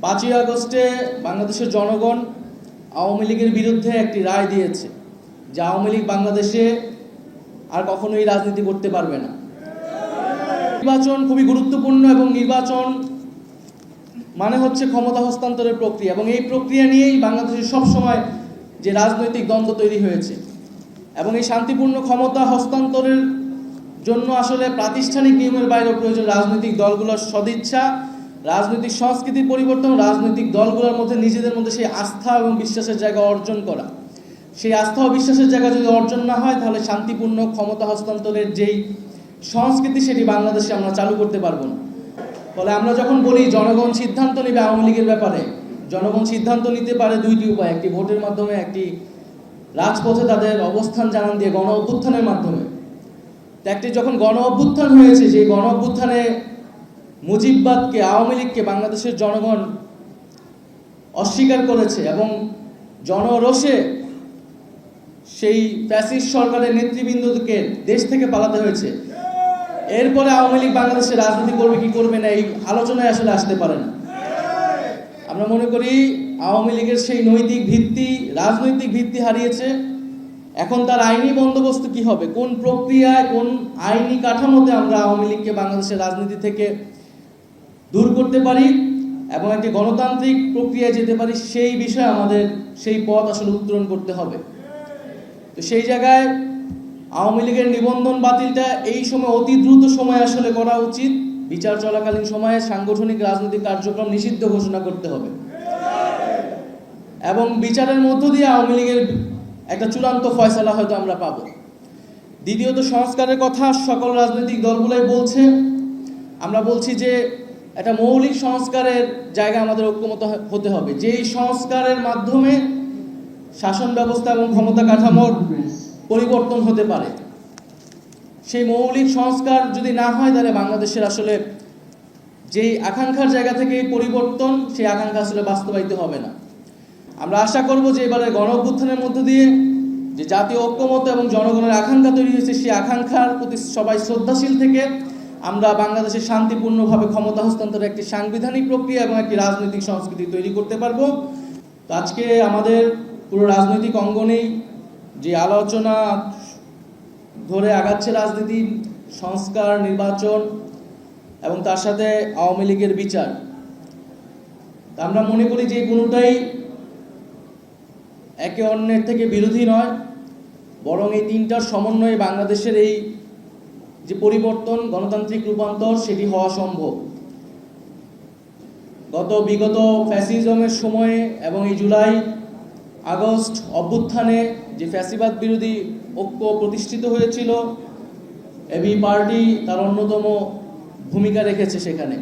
5ই আগস্টে বাংলাদেশের জনগণ আওয়ামী লীগের বিরুদ্ধে একটি রায় দিয়েছে যে আওয়ামী লীগ বাংলাদেশে আর কখনোই রাজনীতি করতে পারবে না। নির্বাচন খুবই গুরুত্বপূর্ণ এবং নির্বাচন মানে হচ্ছে ক্ষমতা হস্তান্তরের প্রক্রিয়া, এবং এই প্রক্রিয়া নিয়েই বাংলাদেশে সবসময় যে রাজনৈতিক দ্বন্দ্ব তৈরি হয়েছে। এবং এই শান্তিপূর্ণ ক্ষমতা হস্তান্তরের জন্য আসলে প্রাতিষ্ঠানিক নিয়মের বাইরে প্রয়োজন রাজনৈতিক দলগুলোর সদিচ্ছা, রাজনৈতিক সংস্কৃতির পরিবর্তন, রাজনৈতিক দলগুলোর মধ্যে নিজেদের মধ্যে সেই আস্থা এবং বিশ্বাসের জায়গা অর্জন করা। সেই আস্থা ও বিশ্বাসের জায়গা যদি অর্জন না হয়, তাহলে শান্তিপূর্ণ ক্ষমতা হস্তান্তরের যেই সংস্কৃতি সেটি বাংলাদেশে আমরা চালু করতে পারবো না। ফলে আমরা যখন বলি জনগণ সিদ্ধান্ত নেবে আওয়ামী লীগের ব্যাপারে, জনগণ সিদ্ধান্ত নিতে পারে দুইটি উপায়, একটি ভোটের মাধ্যমে, একটি রাজপথে তাদের অবস্থান জানান দিয়ে গণ অভ্যুত্থানের মাধ্যমে। একটি যখন গণ অভ্যুত্থান হয়েছে, যে গণ অভ্যুত্থানে মুজিববাদকে, আওয়ামী লীগকে বাংলাদেশের জনগণ অস্বীকার করেছে এবং জনরোষে সেই ফ্যাসিস্ট সরকারের নেতৃবৃন্দকে দেশ থেকে পালাতে হয়েছে। এরপরে আওয়ামী লীগ বাংলাদেশে রাজনীতি করবে কি করবে না এই আলোচনায় আসলে আসতে পারে না। আমরা মনে করি আওয়ামী লীগের সেই নৈতিক ভিত্তি, রাজনৈতিক ভিত্তি হারিয়েছে। এখন তার আইনি বন্দোবস্ত কি হবে, কোন প্রক্রিয়ায়, কোন আইনি কাঠামোতে আমরা আওয়ামী লীগকে বাংলাদেশের রাজনীতি থেকে দূর করতে পারি এবং একটি গণতান্ত্রিক প্রক্রিয়ায় যেতে পারি, সেই বিষয়ে আমাদের সেই পথ আসলে উত্তরণ করতে হবে। তো সেই জায়গায় আওয়ামী লীগের নিবন্ধন বাতিলটা এই সময় অতি দ্রুত সময় আসলে করা উচিত। বিচার চলাকালীন সময়ে সাংগঠনিক রাজনৈতিক কার্যক্রম নিষিদ্ধ ঘোষণা করতে হবে এবং বিচারের মধ্য দিয়ে আওয়ামী লীগের একটা চূড়ান্ত ফয়সালা হয়তো আমরা পাবো। দ্বিতীয়ত, সংস্কারের কথা সকল রাজনৈতিক দলগুলোই বলছে। আমরা বলছি যে একটা মৌলিক সংস্কারের জায়গা আমাদের ঐক্যমত হতে হবে, যেই সংস্কারের মাধ্যমে শাসন ব্যবস্থা এবং ক্ষমতা কাঠামোর পরিবর্তন হতে পারে। সেই মৌলিক সংস্কার যদি না হয়, তাহলে বাংলাদেশের আসলে যেই আকাঙ্ক্ষার জায়গা থেকে পরিবর্তন, সেই আকাঙ্ক্ষা আসলে বাস্তবায়িত হবে না। আমরা আশা করব যে এবারে গণ অভ্যুত্থানের মধ্য দিয়ে যে জাতীয় ঐক্যমত এবং জনগণের আকাঙ্ক্ষা তৈরি হয়েছে, সেই আকাঙ্ক্ষার প্রতি সবাই শ্রদ্ধাশীল থেকে আমরা বাংলাদেশে শান্তিপূর্ণভাবে ক্ষমতা হস্তান্তরের একটি সাংবিধানিক প্রক্রিয়া এবং একটি রাজনৈতিক সংস্কৃতি তৈরি করতে পারবো। তো আজকে আমাদের পুরো রাজনৈতিক অঙ্গনেই যে আলোচনা ধরে আগাচ্ছে রাজনীতি, সংস্কার, নির্বাচন এবং তার সাথে আওয়ামী লীগের বিচার, আমরা মনে করি যে কোনোটাই একে অন্যের থেকে বিরোধী নয়, বরং এই তিনটার সমন্বয়ে বাংলাদেশের এই যে পরিবর্তন, গণতান্ত্রিক রূপান্তর, সেটি হওয়া সম্ভব। বিগত ফ্যাসিজমের সময়ে এবং এই জুলাই আগস্ট অভ্যুত্থানে যে ফ্যাসিবাদ বিরোধী ঐক্য প্রতিষ্ঠিত হয়েছিল, এবি পার্টি তার অন্যতম ভূমিকা রেখেছে সেখানে।